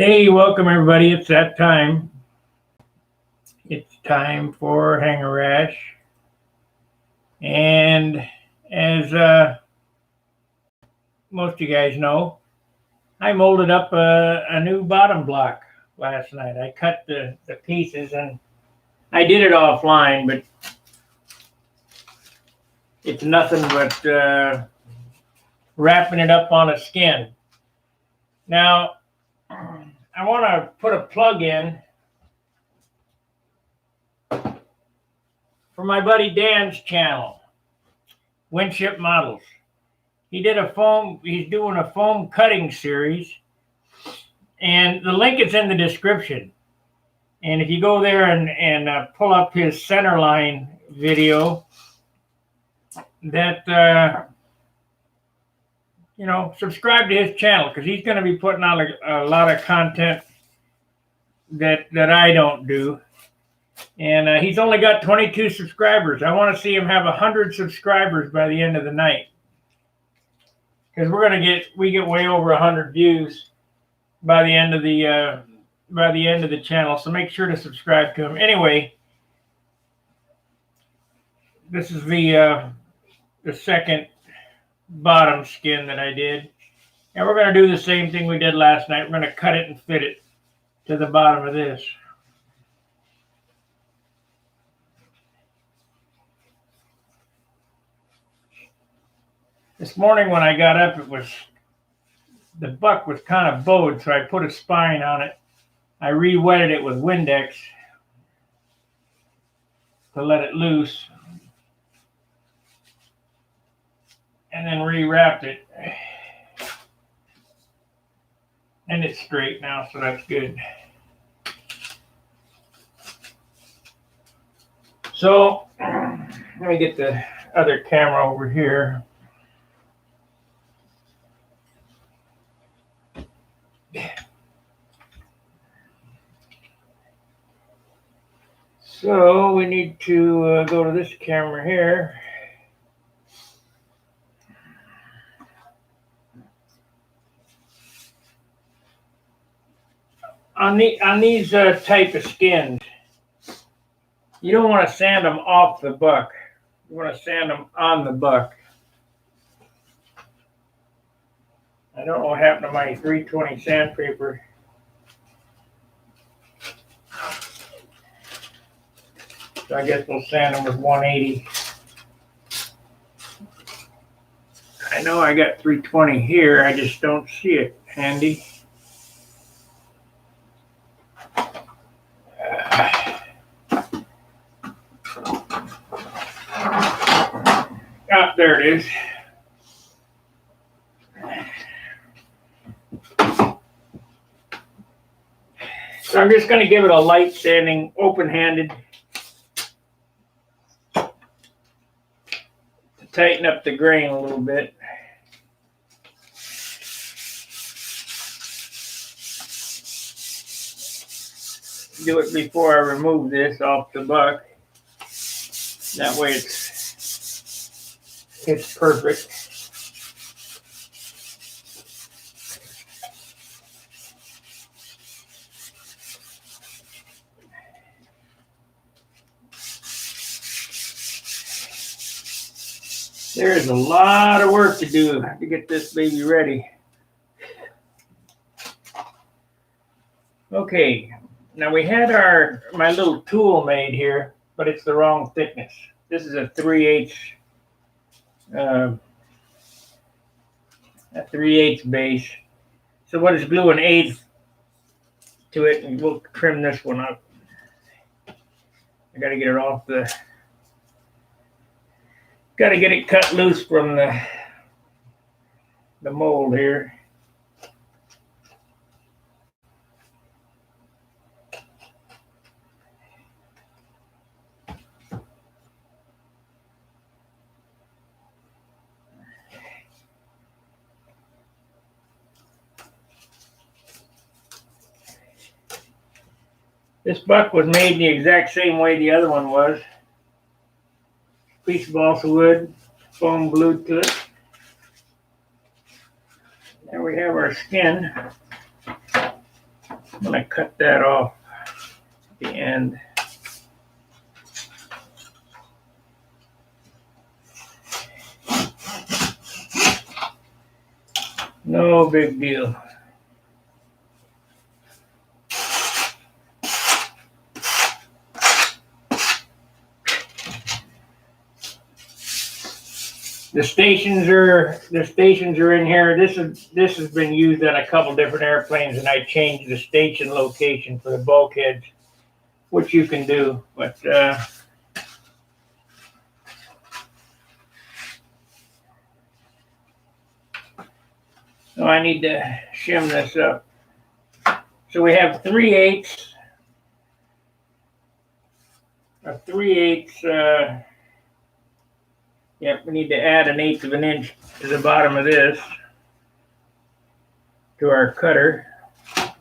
Hey, welcome everybody. It's that time. It's time for Hanger Rash. And as most of you guys know, I molded up a new bottom block last night. I cut the pieces and I did it offline, but it's nothing but wrapping it up on a skin. Now, I want to put a plug in for my buddy Dan's channel, Winship Models. He's doing a foam cutting series, and the link is in the description. And if you go there and pull up his centerline video, that subscribe to his channel, because he's going to be putting out a lot of content that I don't do. And he's only got 22 subscribers. I want to see him have 100 subscribers by the end of the night, because we get way over 100 views by the end of the channel. So make sure to subscribe to him. Anyway, this is the second bottom skin that I did, and we're going to do the same thing we did last night. We're going to cut it and fit it to the bottom of this. This morning when I got up, the buck was kind of bowed, so I put a spine on it. I re-wetted it with Windex to let it loose, and then re-wrapped it. And it's straight now, so that's good. So let me get the other camera over here. So we need to go to this camera here. On these type of skins, you don't want to sand them off the buck. You want to sand them on the buck. I don't know what happened to my 320 sandpaper. So I guess we'll sand them with 180. I know I got 320 here, I just don't see it handy. There it is. So I'm just going to give it a light sanding, open-handed, to tighten up the grain a little bit. Do it before I remove this off the buck. That way it's perfect. There is a lot of work to do to get this baby ready. Okay, now we had my little tool made here, but it's the wrong thickness. This is a 3/8 base. So what is glue an 1/8 to it, and we'll trim this one up. I gotta get it off gotta get it cut loose from the mold here. This buck was made the exact same way the other one was. Piece of balsa wood, foam glued to it. There we have our skin. I'm going to cut that off at the end. No big deal. The stations are in here. This has been used on a couple different airplanes, and I changed the station location for the bulkheads, which you can do. But so I need to shim this up. So we have 3/8. A 3/8. Yep, we need to add 1/8 of an inch to the bottom of this to our cutter. So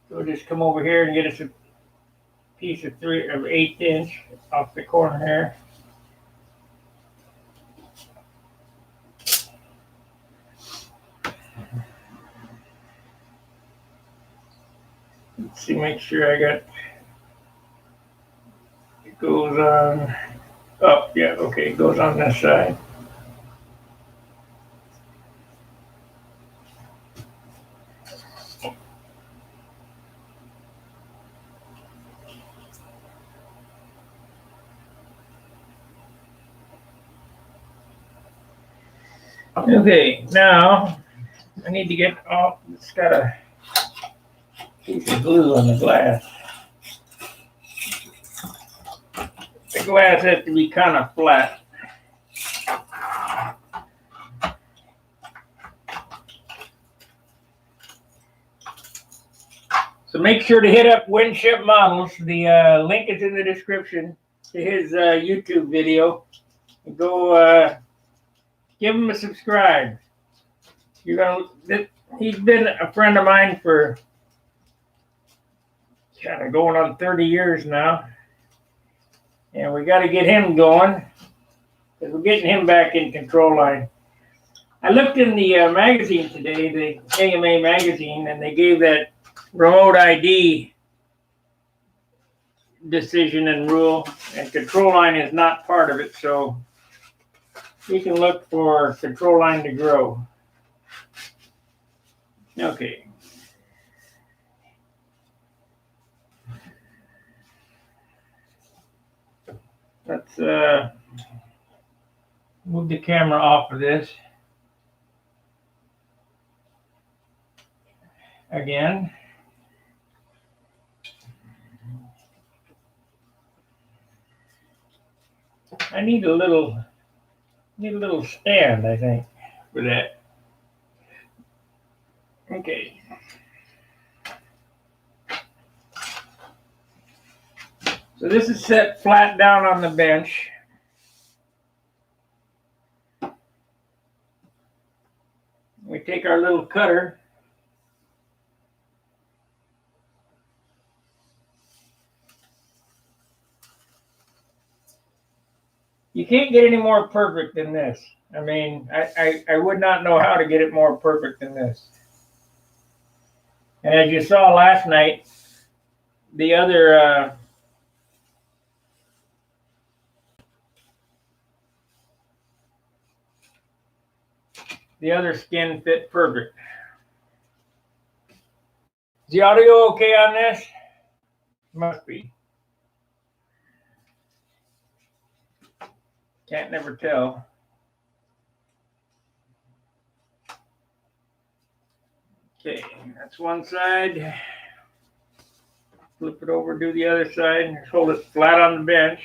we'll just come over here and get us a piece of 1/8 inch off the corner here. Let's see, make sure I got. It goes on. Oh, yeah, okay, it goes on this side. Okay, now I need to get off. It's got a piece of glue on the glass. The glass has to be kind of flat. So make sure to hit up Winship Models. The link is in the description to his YouTube video. Go give him a subscribe. He's been a friend of mine for kind of going on 30 years now. And we got to get him going because we're getting him back in control line. I looked in the magazine today, the AMA magazine, and they gave that remote ID decision and rule, and control line is not part of it, so you can look for control line to grow. Okay. Let's move the camera off of this. Again. I need a little stand, I think, for that. Okay. So this is set flat down on the bench. We take our little cutter. You can't get any more perfect than this. I mean, I would not know how to get it more perfect than this. And as you saw last night, the other skin fit perfect. Is the audio okay on this? Must be. Can't never tell. Okay, that's one side. Flip it over, do the other side, just hold it flat on the bench.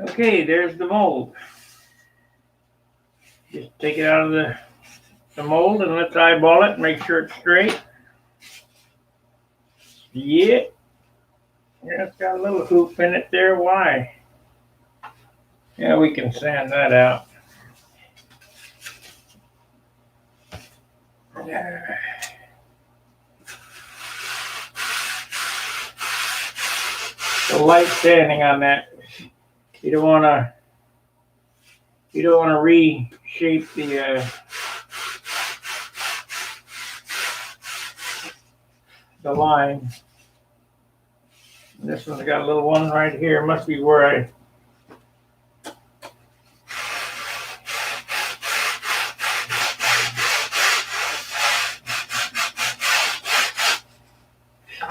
Okay, there's the mold. Just take it out of the the mold and let's eyeball it and make sure it's straight. Yeah. Yeah, it's got a little hoop in it there. Why? Yeah, we can sand that out. Yeah. So light sanding on that. You don't want to reshape the line. This one's got a little one right here. Must be where I.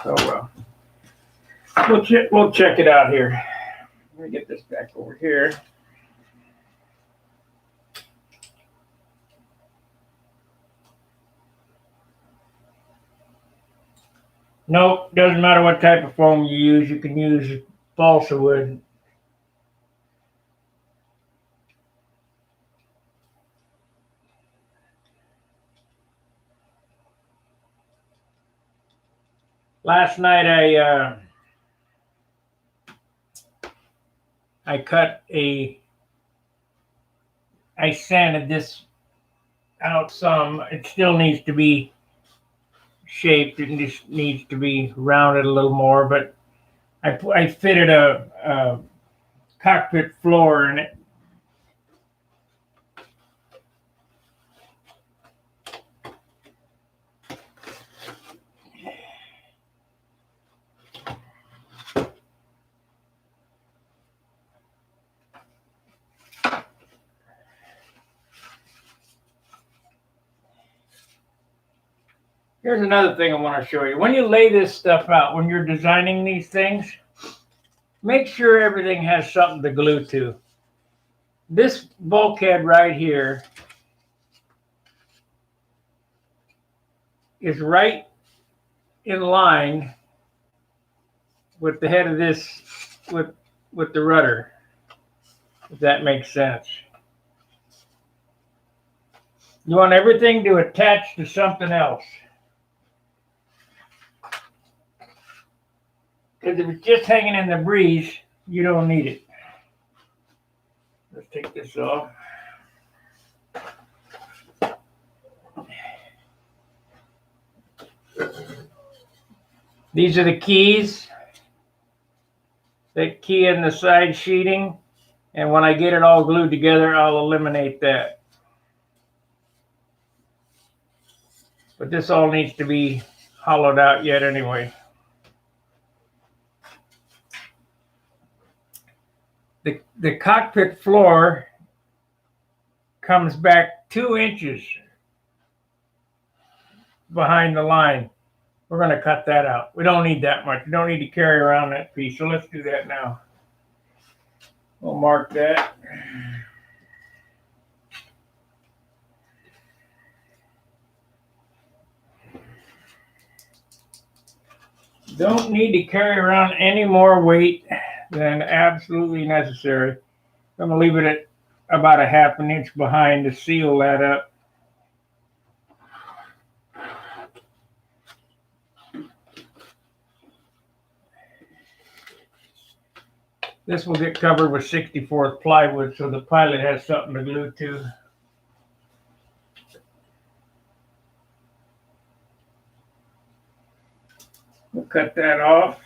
Oh well. We'll check it out here. Let me get this back over here. Nope, doesn't matter what type of foam you use. You can use balsa wood. Last night I sanded this out some. It still needs to be shaped. It just needs to be rounded a little more, but I fitted a cockpit floor in it. Here's another thing I want to show you. When you lay this stuff out, when you're designing these things, make sure everything has something to glue to. This bulkhead right here is right in line with the head of this, with the rudder, if that makes sense. You want everything to attach to something else. Because if it's just hanging in the breeze, you don't need it. Let's take this off. These are the keys. That key in the side sheeting. And when I get it all glued together, I'll eliminate that. But this all needs to be hollowed out yet anyway. The cockpit floor comes back 2 inches behind the line. We're going to cut that out. We don't need that much. We don't need to carry around that piece. So let's do that now. We'll mark that. Don't need to carry around any more weight than absolutely necessary. I'm going to leave it at about a ½ an inch behind to seal that up. This will get covered with 64th plywood so the pilot has something to glue to. We'll cut that off.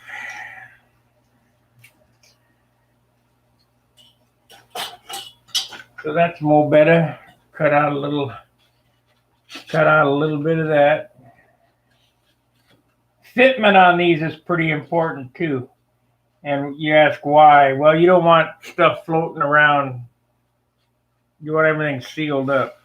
So that's more better. Cut out a little bit of that. Fitment on these is pretty important too. And you ask why? Well, you don't want stuff floating around. You want everything sealed up.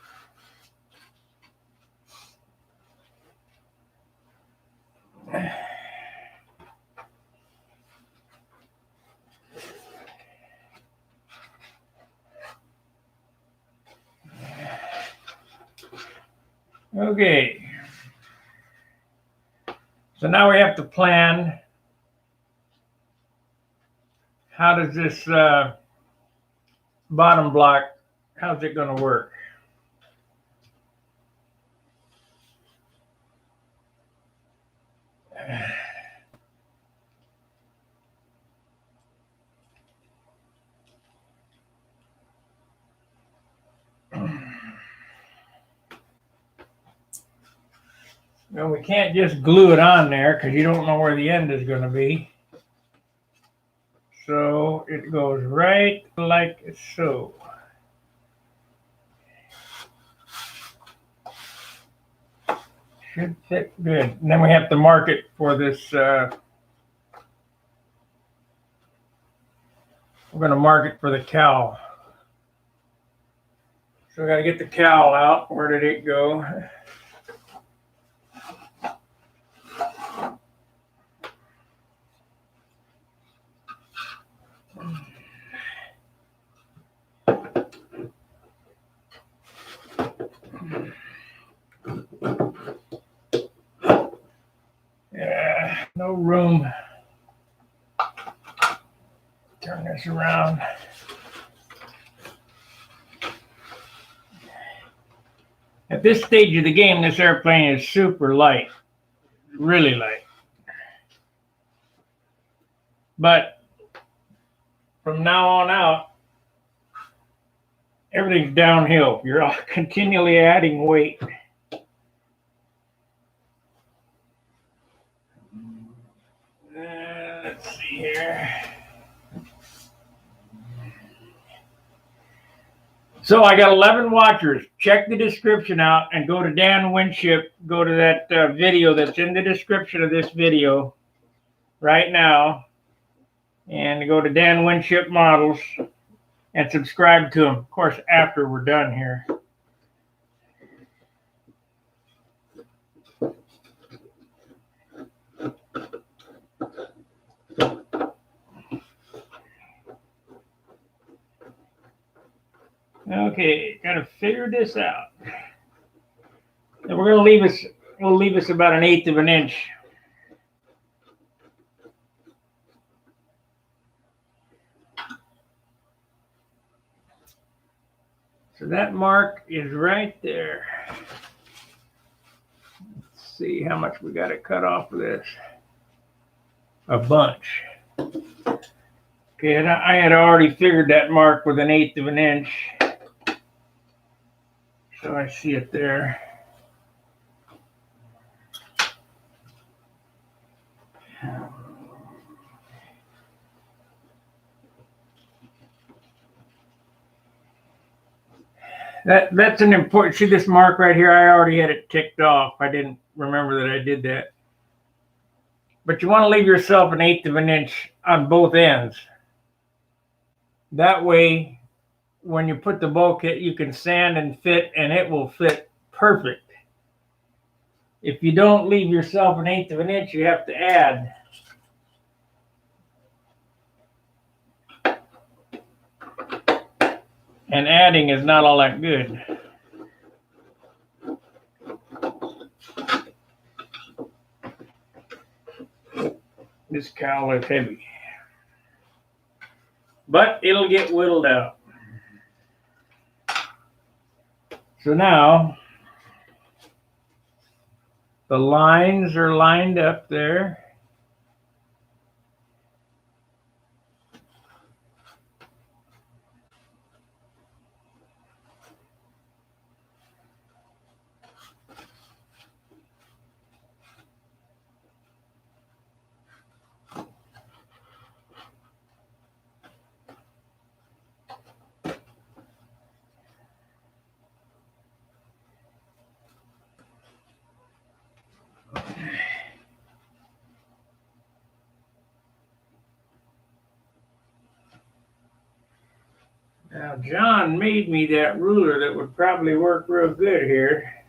Okay. So now we have to plan, how does this bottom block, how's it going to work? Well, we can't just glue it on there because you don't know where the end is going to be. So it goes right like so. Should fit good. And then we have to mark it for this. We're going to mark it for the cowl. So we got to get the cowl out. Where did it go? Yeah, no room. Turn this around. At this stage of the game, this airplane is super light, really light. But from now on out, everything's downhill. You're continually adding weight. Let's see here. So I got 11 watchers. Check the description out and go to Dan Winship. Go to that video that's in the description of this video right now. And go to Dan Winship Models and subscribe to him. Of course, after we're done here. Okay, gotta figure this out. And we're gonna leave us. We'll leave us about 1/8 of an inch. So that mark is right there. Let's see how much we got to cut off of this. A bunch. Okay, and I had already figured that mark with 1/8 of an inch. So I see it there. That's an important, see this mark right here? I already had it ticked off. I didn't remember that I did that. But you want to leave yourself 1/8 of an inch on both ends. That way, when you put the bulkhead, you can sand and fit, and it will fit perfect. If you don't leave yourself 1/8 of an inch, you have to add. And adding is not all that good. This cowl is heavy. But it'll get whittled out. So now, the lines are lined up there. Now, John made me that ruler that would probably work real good here.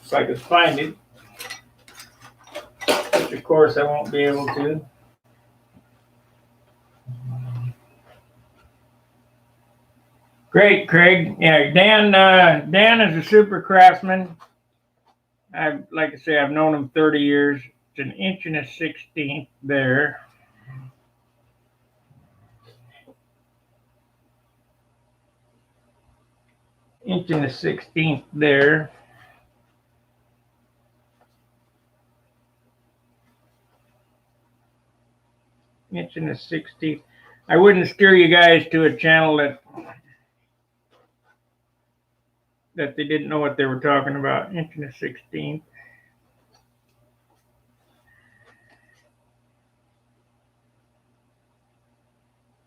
If I could find it. Which, of course, I won't be able to. Great, Craig. Yeah, Dan is a super craftsman. Like I say, I've known him 30 years. It's 1 1/16 inches there. Inch and a 16th there. Inch and a 16th. I wouldn't steer you guys to a channel that they didn't know what they were talking about. Inch and a 16th.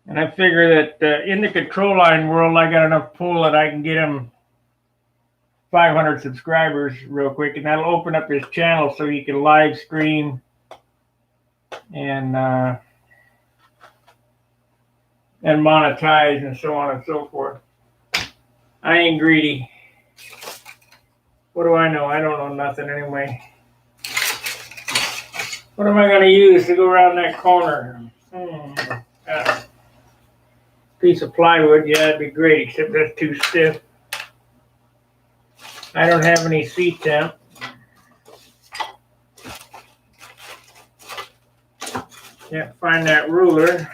And I figure that in the control line world, I got enough pull that I can get him 500 subscribers real quick, and that'll open up his channel so he can live stream and monetize and so on and so forth. I ain't greedy. What do I know? I don't know nothing anyway. What am I going to use to go around that corner? Piece of plywood. Yeah, that'd be great, except that's too stiff. I don't have any C-temp. Can't find that ruler.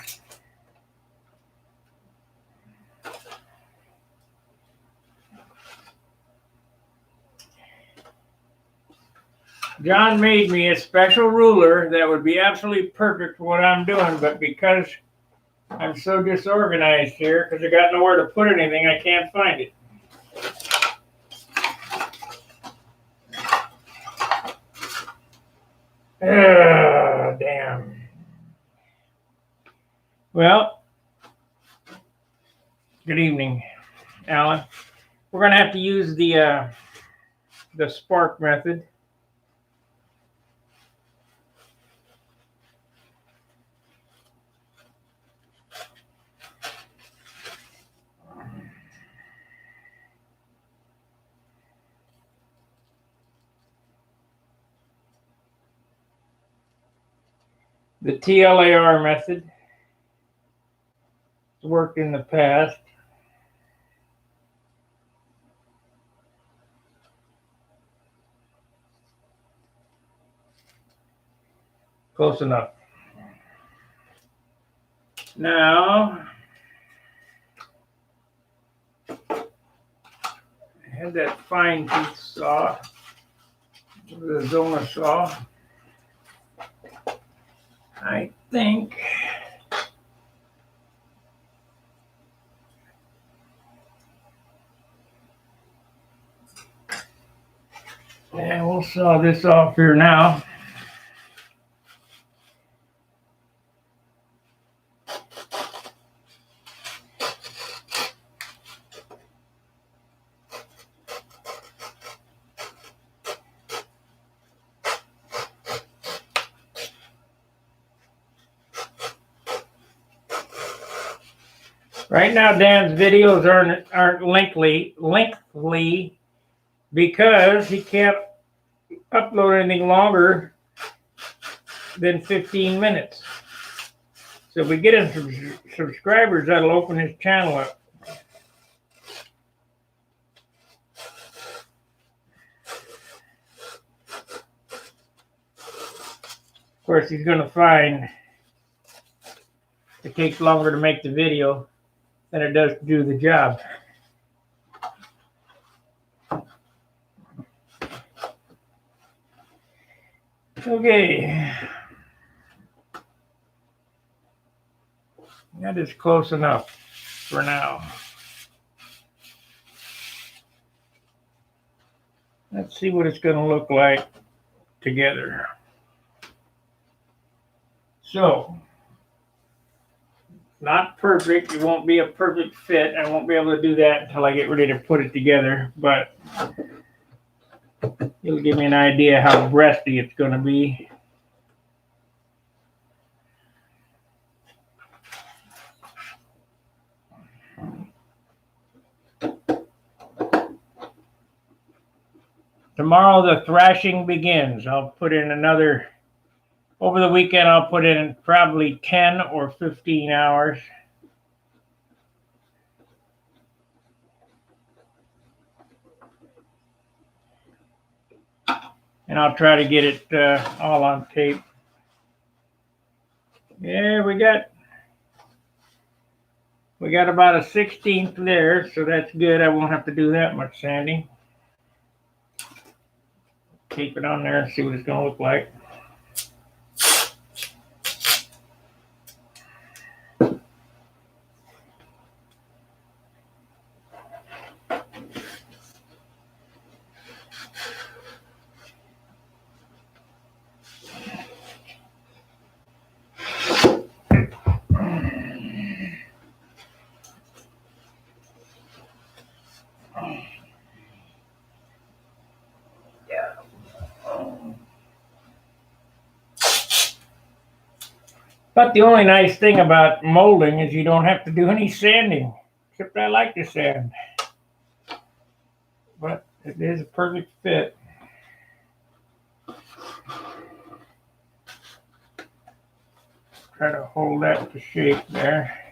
John made me a special ruler that would be absolutely perfect for what I'm doing, but because I'm so disorganized here, because I got nowhere to put anything, I can't find it. Damn. Well, good evening, Alan. We're going to have to use the spark method. The TLAR method worked in the past. Close enough. Now, I had that fine tooth saw, the Zona saw. I think and we'll saw this off here now. Right now, Dan's videos aren't lengthy because he can't upload anything longer than 15 minutes. So if we get him some subscribers, that'll open his channel up. Of course, he's going to find it takes longer to make the video than it does to do the job. Okay. That is close enough for now. Let's see what it's going to look like together. So, not perfect. It won't be a perfect fit. I won't be able to do that until I get ready to put it together, but it'll give me an idea how breasty it's going to be. Tomorrow the thrashing begins. I'll put in another, over the weekend I'll put in probably 10 or 15 hours. And I'll try to get it all on tape. Yeah, we got about a 16th there, so that's good. I won't have to do that much sanding. Keep it on there and see what it's going to look like. Yeah. But the only nice thing about molding is you don't have to do any sanding. Except I like to sand. But it is a perfect fit. Try to hold that to shape there.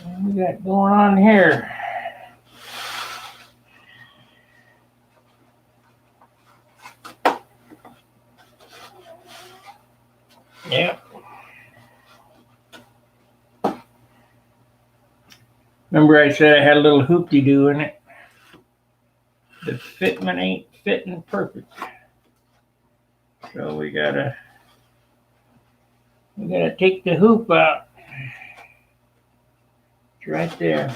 What we got going on here? Yep. Remember I said I had a little hoop-de-doo in it? The fitment ain't fitting perfect. So we gotta take the hoop out. It's right there.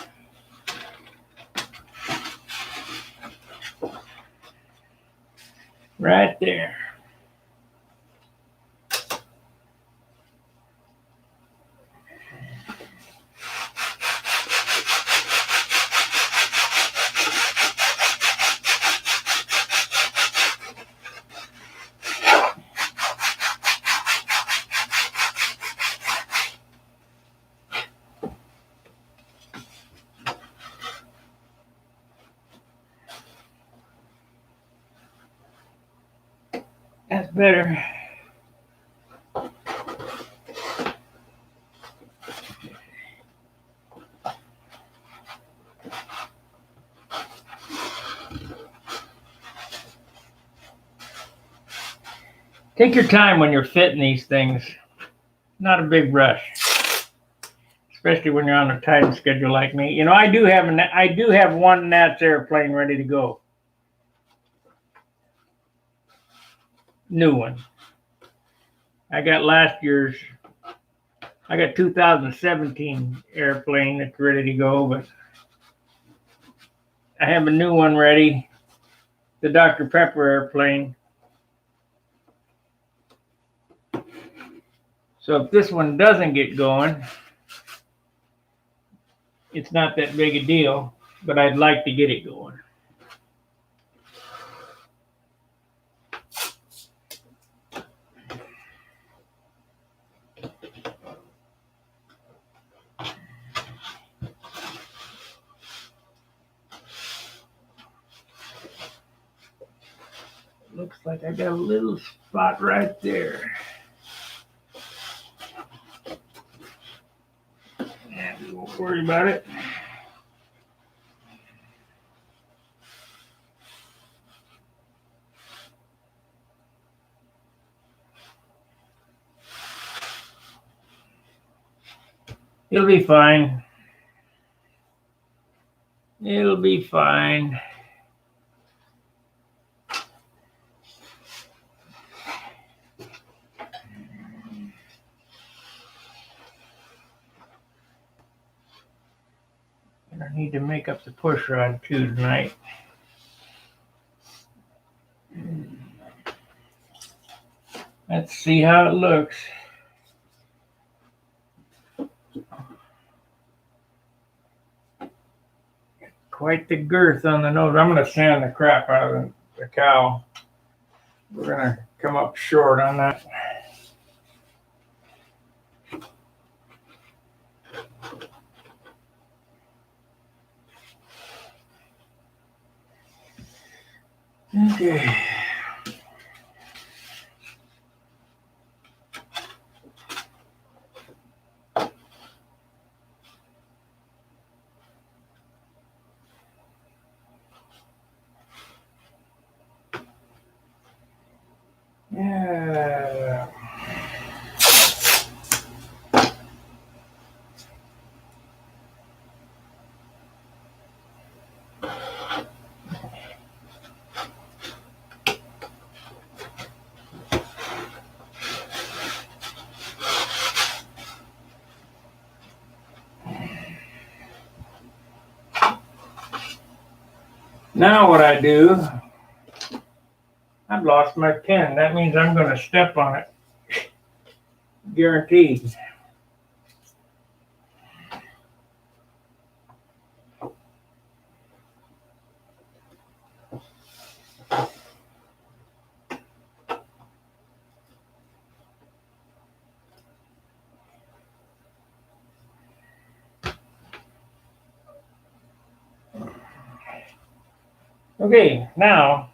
Right there. That's better. Take your time when you're fitting these things. Not a big rush, especially when you're on a time schedule like me. You know, I do have one Nats airplane ready to go. New one. I got 2017 airplane that's ready to go, but I have a new one ready, the Dr. Pepper airplane. So if this one doesn't get going, it's not that big a deal, but I'd like to get it going. Looks like I got a little spot right there. Yeah, we won't worry about it. It'll be fine. It'll be fine. And I need to make up the push rod too tonight. Let's see how it looks. Quite the girth on the nose. I'm going to sand the crap out of the cowl. We're going to come up short on that. Okay. Yeah. Now what I do, I've lost my pen. That means I'm going to step on it. Guaranteed. Okay, now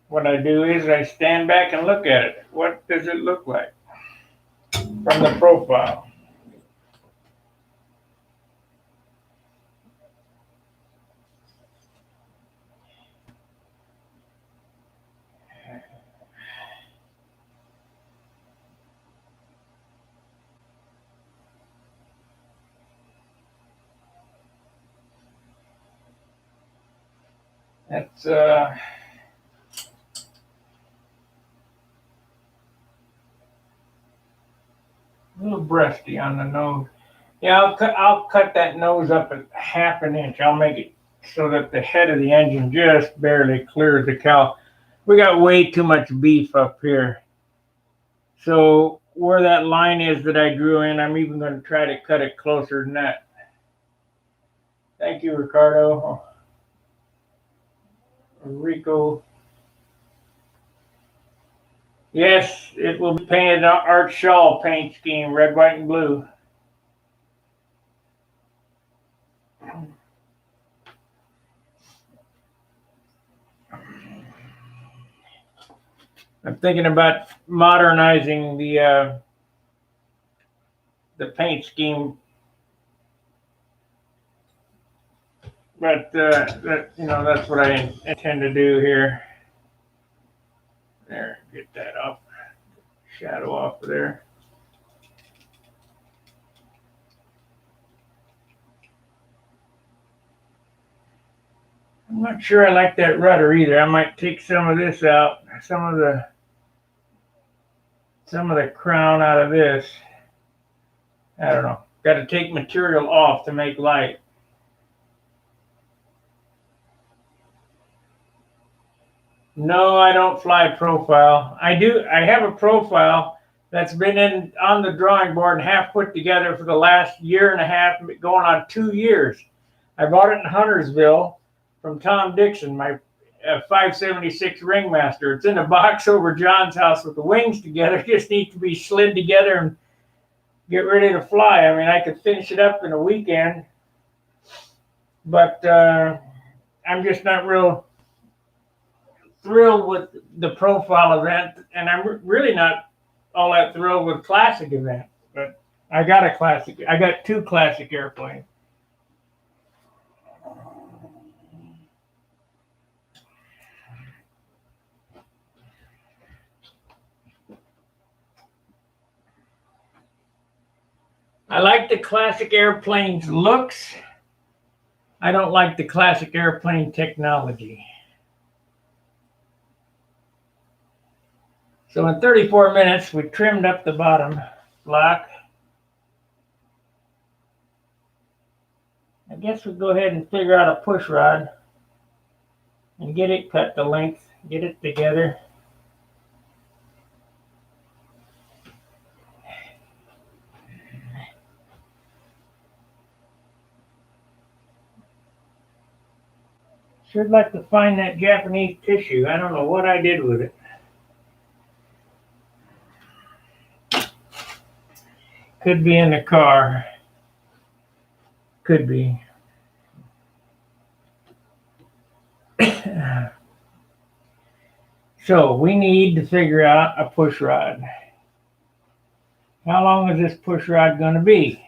what I do is I stand back and look at it. What does it look like from the profile? That's a little breasty on the nose. Yeah, I'll cut that nose up at 1/2 inch. I'll make it so that the head of the engine just barely clears the cowl. We got way too much beef up here. So where that line is that I drew in, I'm even going to try to cut it closer than that. Thank you, Ricardo. Rico. Yes, it will be painted Art Shawl paint scheme, red, white, and blue. I'm thinking about modernizing the paint scheme, but that's what I intend to do here. There, get that off, shadow off of there. I'm not sure I like that rudder either. I might take some of this out, some of the crown out of this. I don't know. Got to take material off to make light. No, I don't fly profile. I have a profile that's been on the drawing board and half put together for the last 1.5 years, going on 2 years. I bought it in Huntersville from Tom Dixon, my 576 Ringmaster. It's in a box over John's house with the wings together. It just needs to be slid together and get ready to fly. I mean, I could finish it up in a weekend, but I'm just not real thrilled with the profile event, and I'm really not all that thrilled with classic event. But I got two classic airplanes. I like the classic airplane's looks. I don't like the classic airplane technology. So in 34 minutes, we trimmed up the bottom block. I guess we'll go ahead and figure out a push rod and get it cut to length, get it together. Sure like to find that Japanese tissue. I don't know what I did with it. Could be in the car. Could be. So we need to figure out a push rod. How long is this push rod going to be?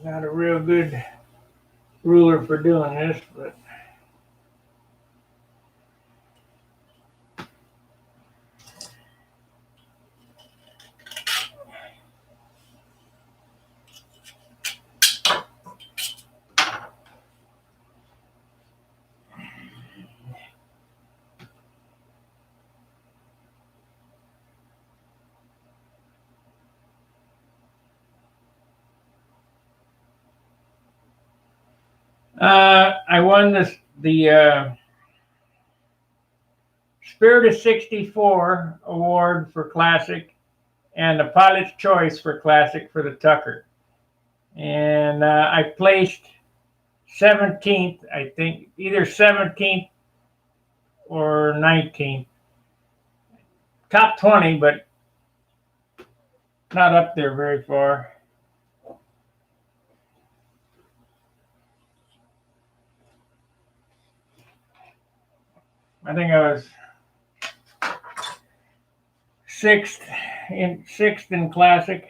Not a real good ruler for doing this, but I won the Spirit of 64 award for Classic and the Pilot's Choice for Classic for the Tucker. And I placed 17th, I think, either 17th or 19th. Top 20, but not up there very far. I think I was sixth in Classic.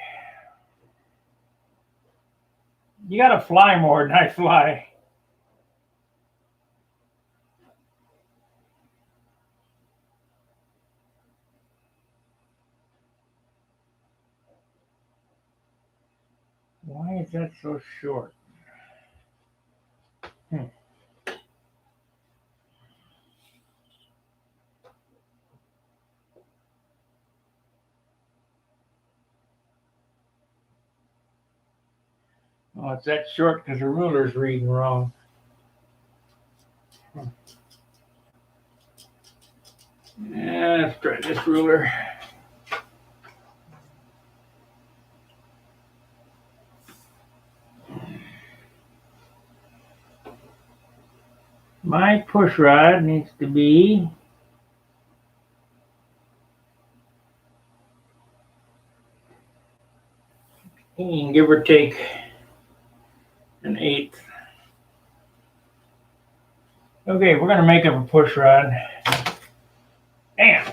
You got to fly more than I fly. Why is that so short? Oh, it's that short because the ruler's reading wrong. Yeah, let's try this ruler. My push rod needs to be give or take an eighth. Okay, we're going to make up a push rod. Damn.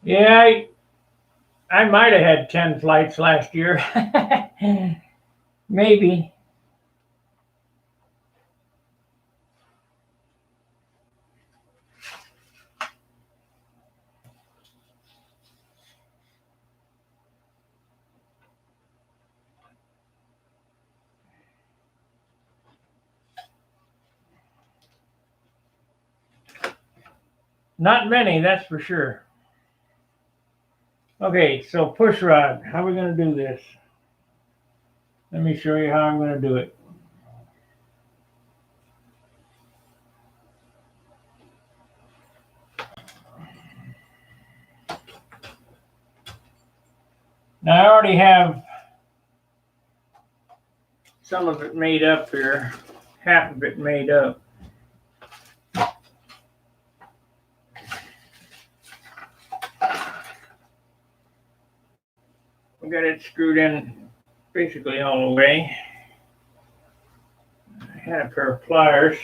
Yeah, I might have had 10 flights last year. Maybe. Not many, that's for sure. Okay, so push rod. How are we going to do this? Let me show you how I'm going to do it. Now I already have some of it made up here, half of it made up. We got it screwed in basically all the way. I had a pair of pliers.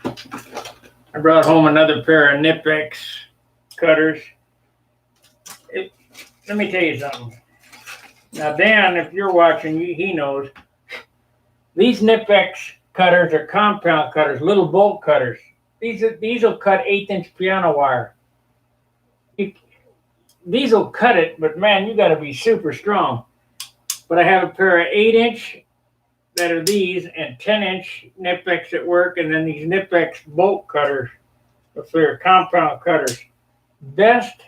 I brought home another pair of Nip-X cutters. Let me tell you something. Now, Dan, if you're watching, he knows. These Nip-X cutters are compound cutters, little bolt cutters. These will cut 1/8-inch piano wire. These will cut it, but man, you got to be super strong. But I have a pair of 8-inch that are these and 10-inch Nip-X at work, and then these Nip-X bolt cutters, if they're compound cutters. Best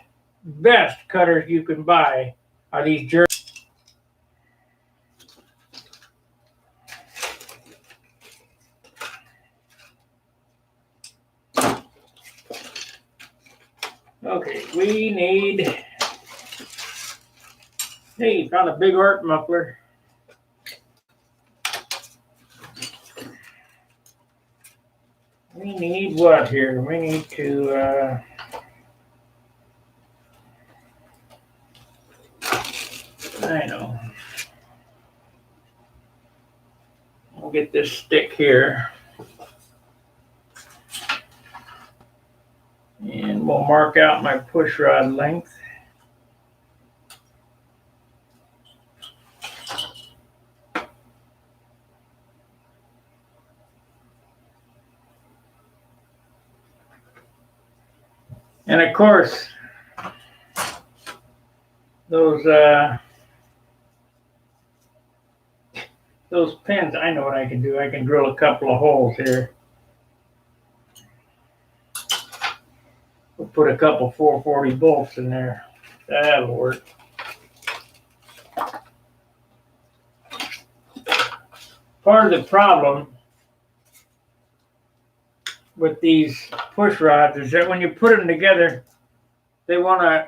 cutters you can buy are these German. Okay, we need. Hey, found a big art muffler. We need what here? We need to. I know. We'll get this stick here. And we'll mark out my push rod length. And of course, those pins, I know what I can do. I can drill a couple of holes here. We'll put a couple 440 bolts in there. That'll work. Part of the problem with these push rods is that when you put them together, they want to,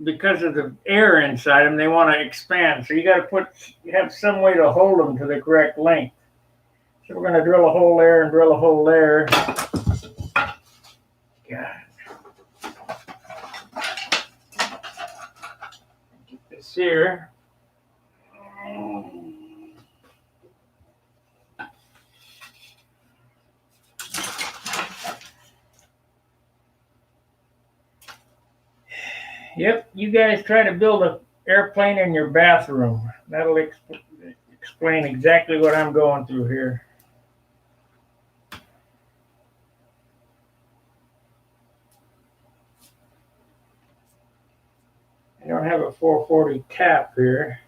because of the air inside them, they want to expand. So you got to have some way to hold them to the correct length. So we're going to drill a hole there and drill a hole there. God. Get this here. Yep, you guys try to build an airplane in your bathroom. That'll explain exactly what I'm going through here. I don't have a 440 tap here.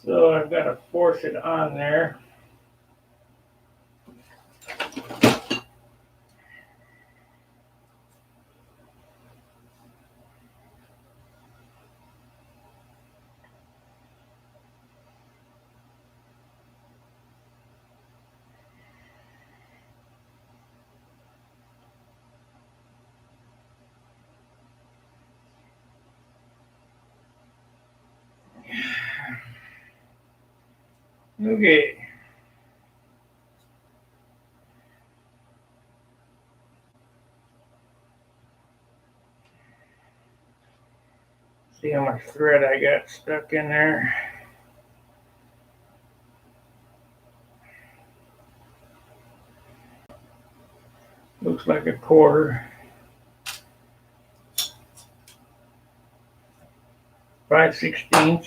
So I've got to force it on there. Okay. See how much thread I got stuck in there. Looks like a quarter. 5/16.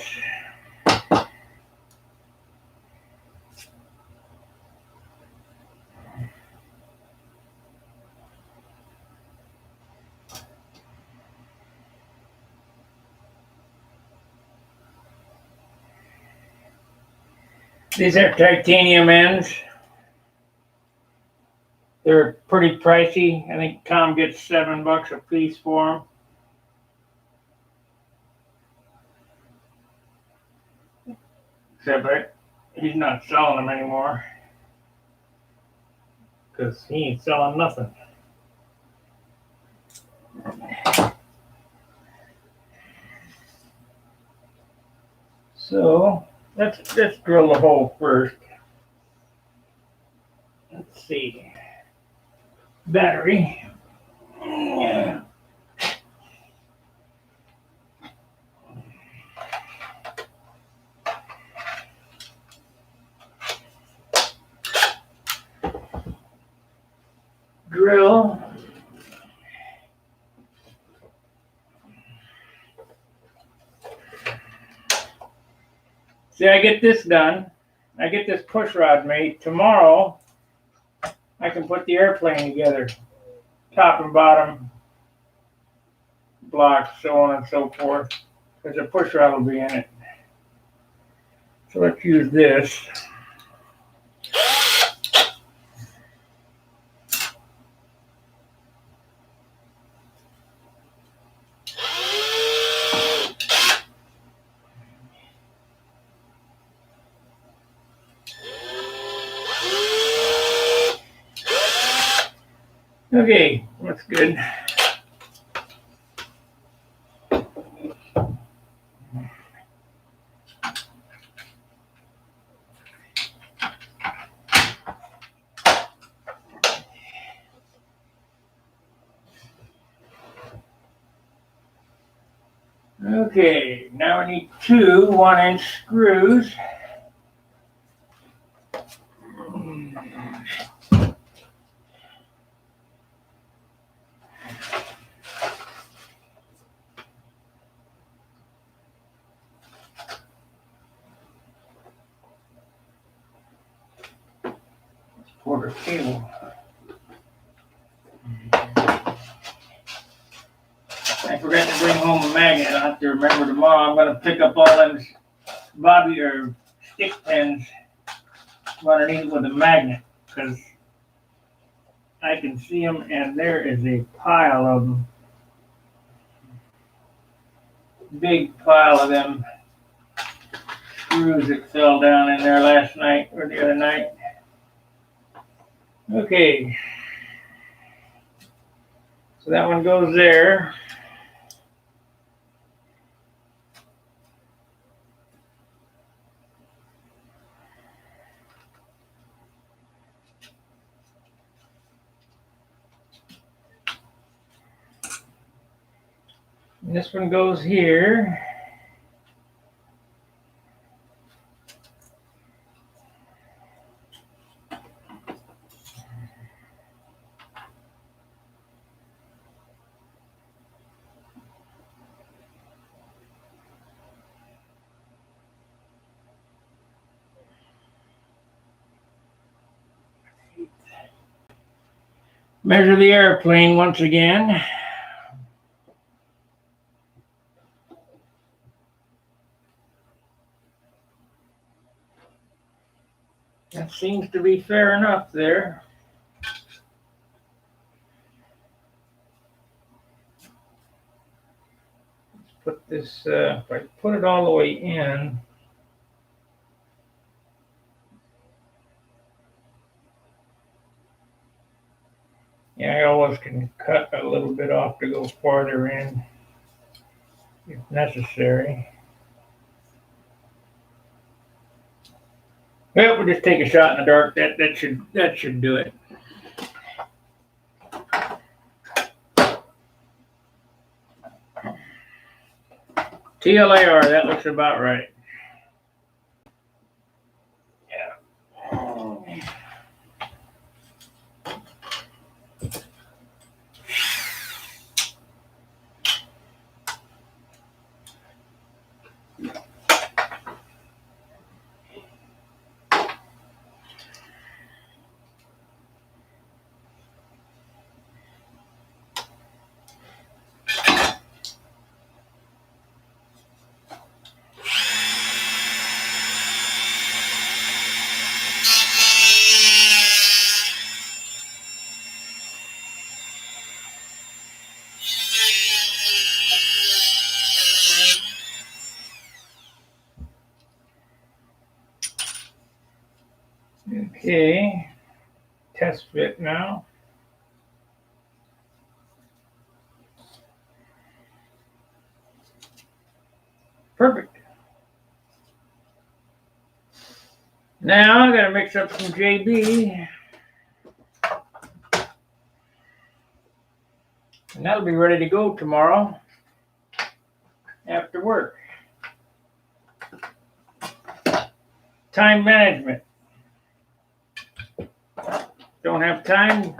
These are titanium ends. They're pretty pricey. I think Tom gets $7 a piece for them. Except he's not selling them anymore because he ain't selling nothing. So let's drill the hole first. Let's see. Battery. Yeah. Drill. See, I get this done. I get this push rod made. Tomorrow, I can put the airplane together. Top and bottom blocks, so on and so forth. Because the push rod will be in it. So let's use this. Okay, that's good. Okay, now I need two 1-inch screws. quarter cable. I forgot to bring home a magnet. I'll have to remember tomorrow. I'm going to pick up all them bobby or stick pins underneath with a magnet because I can see them and there is a pile of them. Big pile of them screws that fell down in there last night or the other night. Okay. So that one goes there. And this one goes here. Measure the airplane once again. That seems to be fair enough there. Let's put this, if I put it all the way in, yeah, I always can cut a little bit off to go farther in if necessary. Well, we'll just take a shot in the dark. That should do it. TLAR, that looks about right. Yeah. Okay, test fit now. Perfect. Now I gotta mix up some JB. And that'll be ready to go tomorrow after work. Time management. Don't have time.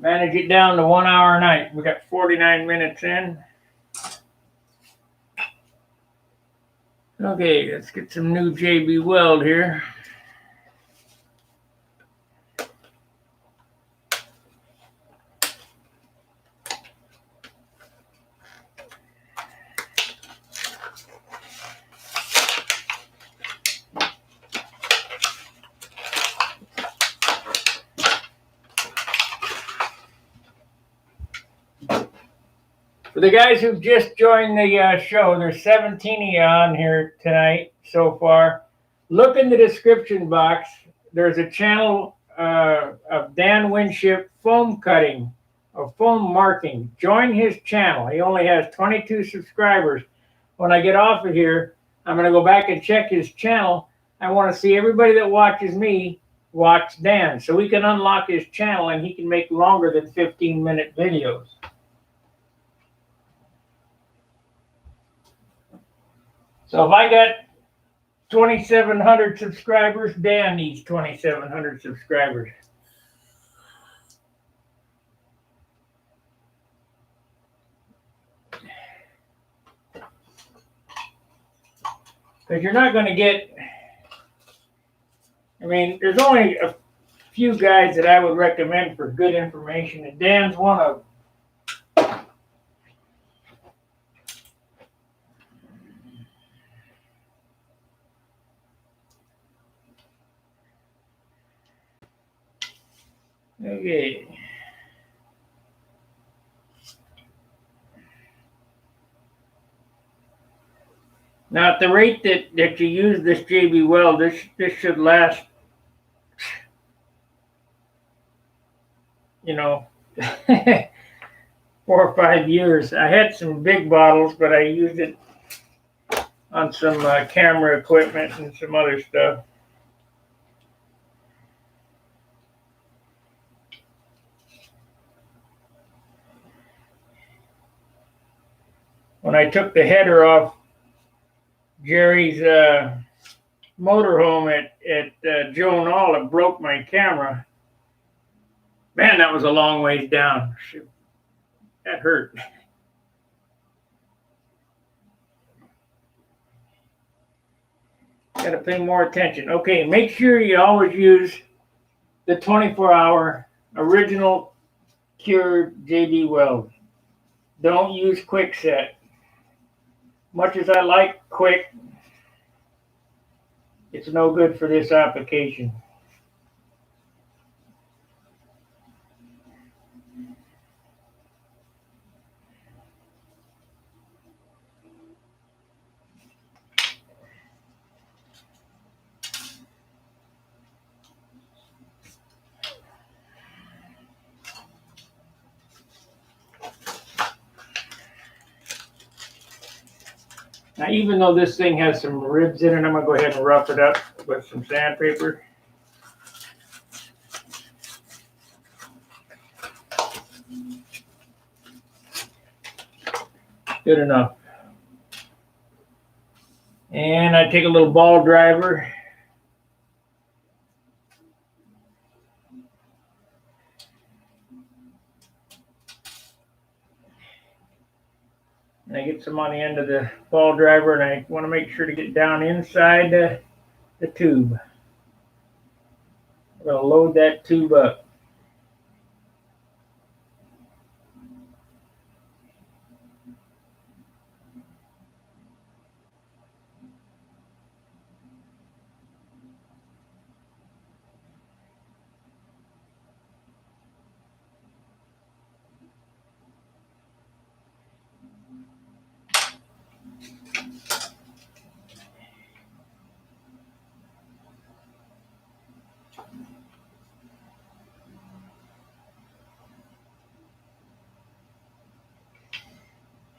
Manage it down to 1 hour a night. We got 49 minutes in. Okay, let's get some new JB weld here. For the guys who've just joined the show, there's 17 of you on here tonight so far. Look in the description box. There's a channel of Dan Winship foam cutting or foam marking. Join his channel. He only has 22 subscribers. When I get off of here, I'm going to go back and check his channel. I want to see everybody that watches me watch Dan, so we can unlock his channel and he can make longer than 15-minute videos. So if I got 2,700 subscribers, Dan needs 2,700 subscribers. Because you're not going to get I mean, there's only a few guys that I would recommend for good information, and Dan's one of them. Okay. Now, at the rate that you use this JB Weld, this should last, you know, 4 or 5 years. I had some big bottles, but I used it on some camera equipment and some other stuff. When I took the header off Jerry's motorhome at Joe Knoll, it broke my camera. Man, that was a long ways down. Shoot, that hurt. Got to pay more attention. Okay, make sure you always use the 24-hour original cured JB Weld. Don't use Quickset. Much as I like Quick, it's no good for this application. Now, even though this thing has some ribs in it, I'm going to go ahead and rough it up with some sandpaper. Good enough. And I take a little ball driver. And I get some on the end of the ball driver, and I want to make sure to get down inside the tube. I'm going to load that tube up.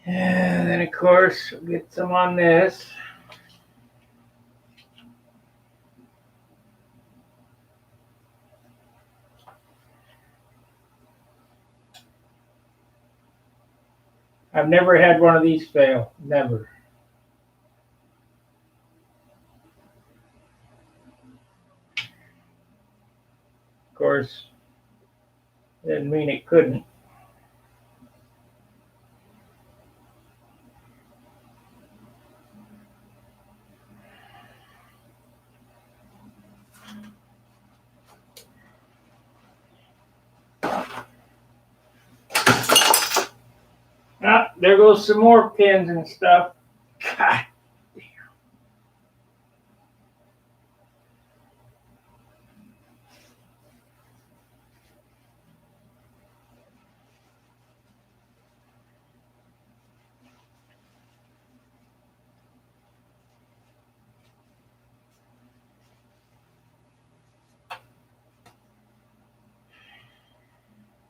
And then, of course, we'll get some on this. I've never had one of these fail. Never. Of course, didn't mean it couldn't. Ah, there goes some more pins and stuff. God damn.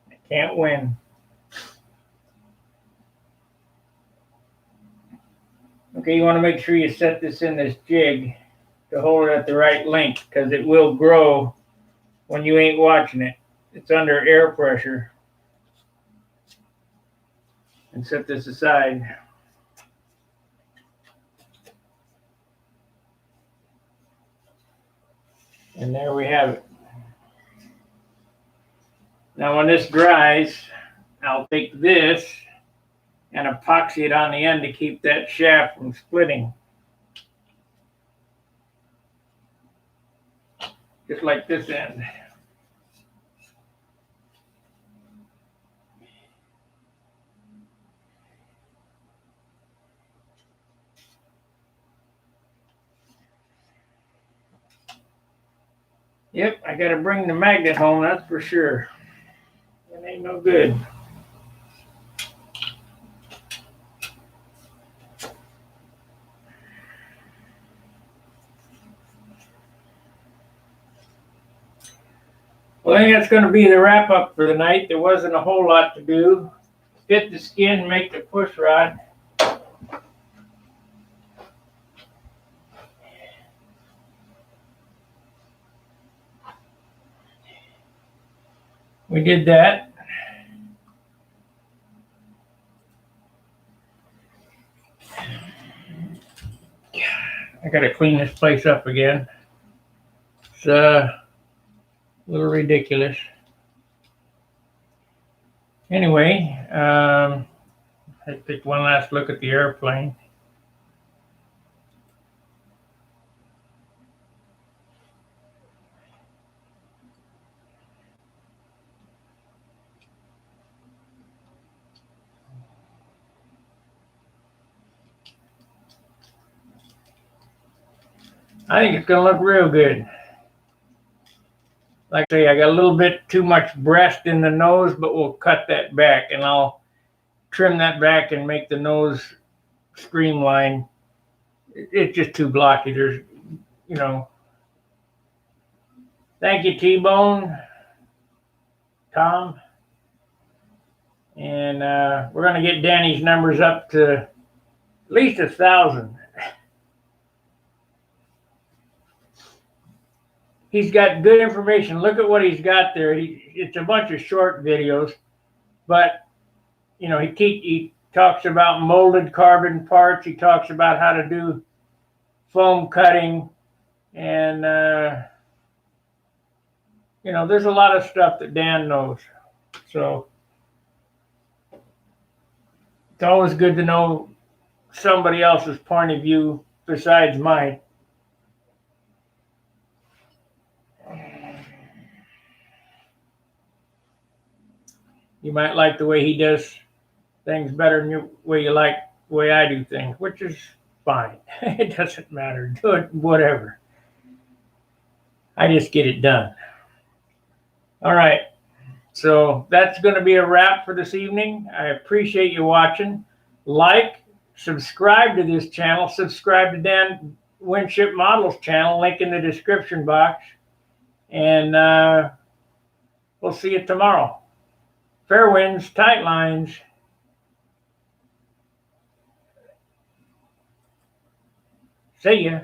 I can't win. Okay, you want to make sure you set this in this jig to hold it at the right length, because it will grow when you ain't watching it. It's under air pressure. And set this aside. And there we have it. Now when this dries, I'll take this and epoxy it on the end to keep that shaft from splitting. just like this end. Yep, I gotta bring the magnet home, that's for sure. It ain't no good. Well, I think that's going to be the wrap up for the night. There wasn't a whole lot to do. Fit the skin, make the push rod. We did that. I got to clean this place up again. It's a little ridiculous. Anyway, I take one last look at the airplane. I think it's going to look real good. Like I say, I got a little bit too much breast in the nose, but we'll cut that back and I'll trim that back and make the nose streamline. It's just too blocky. There's, you know. Thank you, T-Bone, Tom. And we're going to get Danny's numbers up to at least 1,000. He's got good information. Look at what he's got there. It's a bunch of short videos, but you know, he talks about molded carbon parts. He talks about how to do foam cutting, and you know, there's a lot of stuff that Dan knows. So it's always good to know somebody else's point of view besides mine. You might like the way he does things better than the way you like the way I do things, which is fine. It doesn't matter. Do it, whatever. I just get it done. All right. So that's going to be a wrap for this evening. I appreciate you watching. Like, subscribe to this channel. Subscribe to Dan Winship Models channel. Link in the description box. And we'll see you tomorrow. Fair winds, tight lines. See ya.